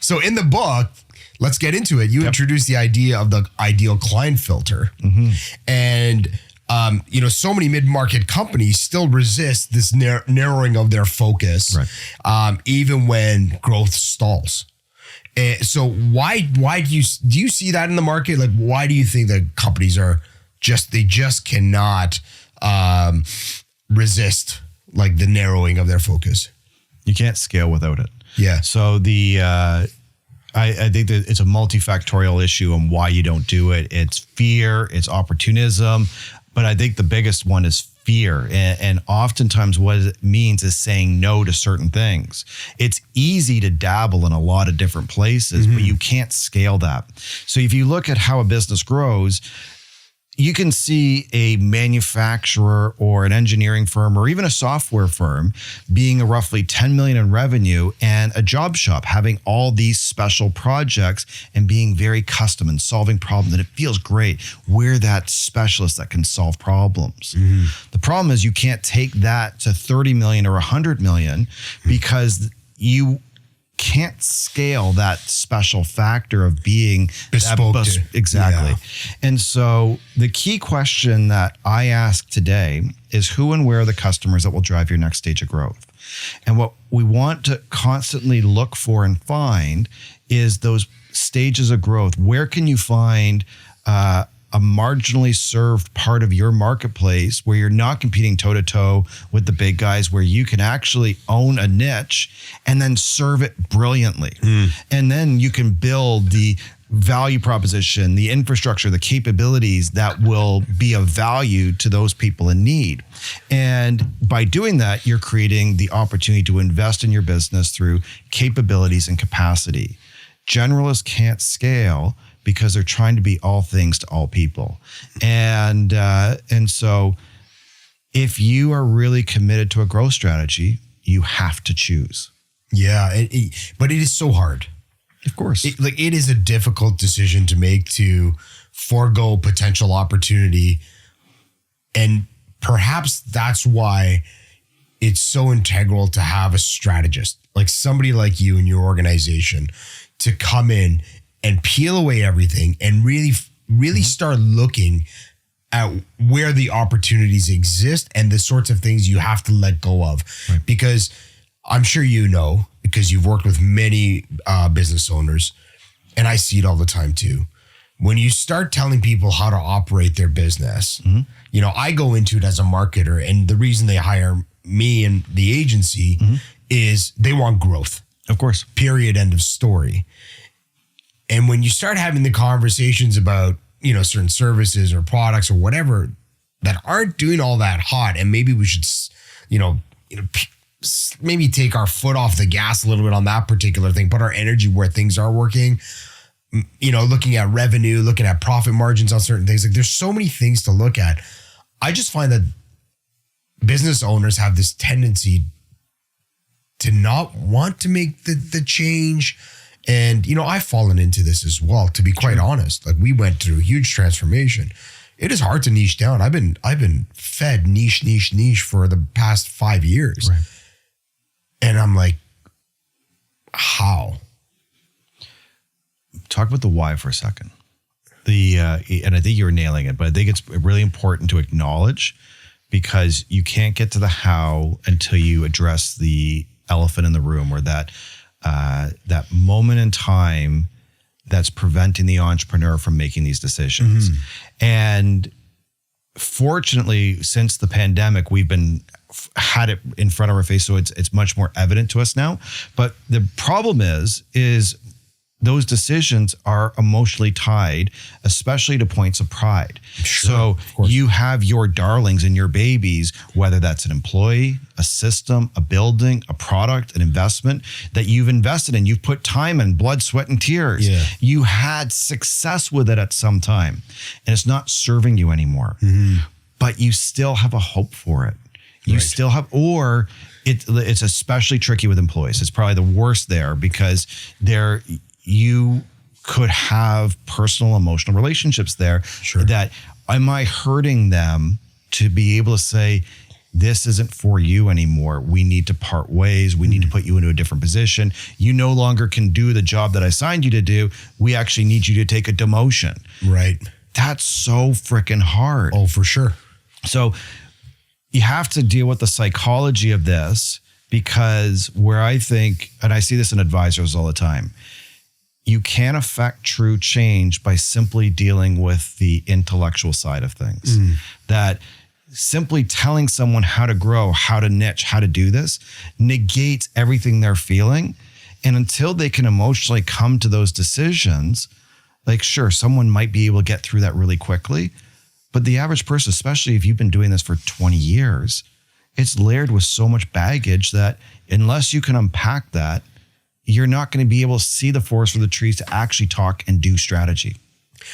So in the book, let's get into it. You introduced the idea of the ideal client filter. And, so many mid-market companies still resist this narrowing of their focus, even when growth stalls. So why do you see that in the market? Like, why do you think that companies they just cannot resist like the narrowing of their focus? You can't scale without it. Yeah. So I think that it's a multifactorial issue on why you don't do it. It's fear, it's opportunism, but I think the biggest one is fear. And oftentimes what it means is saying no to certain things. It's easy to dabble in a lot of different places, but you can't scale that. So if you look at how a business grows, you can see a manufacturer or an engineering firm or even a software firm being a roughly 10 million in revenue and a job shop having all these special projects and being very custom and solving problems. And it feels great. We're that specialist that can solve problems. The problem is you can't take that to 30 million or 100 million because you can't scale that special factor of being bespoke. Exactly. Yeah. And so the key question that I ask today is who and where are the customers that will drive your next stage of growth? And what we want to constantly look for and find is those stages of growth. Where can you find a marginally served part of your marketplace where you're not competing toe-to-toe with the big guys, where you can actually own a niche and then serve it brilliantly. And then you can build the value proposition, the infrastructure, the capabilities that will be of value to those people in need. And by doing that, you're creating the opportunity to invest in your business through capabilities and capacity. Generalists can't scale because they're trying to be all things to all people. And so if you are really committed to a growth strategy, you have to choose. Yeah, but it is so hard. Of course. It is a difficult decision to make, to forego potential opportunity. And perhaps that's why it's so integral to have a strategist, like somebody like you in your organization, to come in and peel away everything and really start looking at where the opportunities exist and the sorts of things you have to let go of. Right. Because I'm sure because you've worked with many business owners, and I see it all the time too. When you start telling people how to operate their business, I go into it as a marketer, and the reason they hire me and the agency is they want growth. Of course. Period. End of story. And when you start having the conversations about, certain services or products or whatever that aren't doing all that hot, and maybe we should, maybe take our foot off the gas a little bit on that particular thing, put our energy where things are working, looking at revenue, looking at profit margins on certain things. Like, there's so many things to look at. I just find that business owners have this tendency to not want to make the change. And, I've fallen into this as well, to be quite honest. Like, we went through a huge transformation. It is hard to niche down. I've been fed niche for the past 5 years. Right. And I'm like, how? Talk about the why for a second. And I think you were nailing it, but I think it's really important to acknowledge, because you can't get to the how until you address the elephant in the room, or that moment in time that's preventing the entrepreneur from making these decisions. And fortunately, since the pandemic, we've had it in front of our face, so it's much more evident to us now. But the problem is those decisions are emotionally tied, especially to points of pride. Sure, so you have your darlings and your babies, whether that's an employee, a system, a building, a product, an investment that you've invested in. You've put time and blood, sweat, and tears. Yeah. You had success with it at some time, and it's not serving you anymore. But you still have a hope for it. You still have, or it's especially tricky with employees. It's probably the worst there, because you could have personal, emotional relationships there. Sure. That, am I hurting them to be able to say, this isn't for you anymore. We need to part ways. We need to put you into a different position. You no longer can do the job that I signed you to do. We actually need you to take a demotion. Right. That's so freaking hard. Oh, for sure. So you have to deal with the psychology of this, because where I think, and I see this in advisors all the time, you can't affect true change by simply dealing with the intellectual side of things. That simply telling someone how to grow, how to niche, how to do this negates everything they're feeling. And until they can emotionally come to those decisions, like, sure, someone might be able to get through that really quickly, but the average person, especially if you've been doing this for 20 years, it's layered with so much baggage that unless you can unpack that, you're not going to be able to see the forest for the trees to actually talk and do strategy.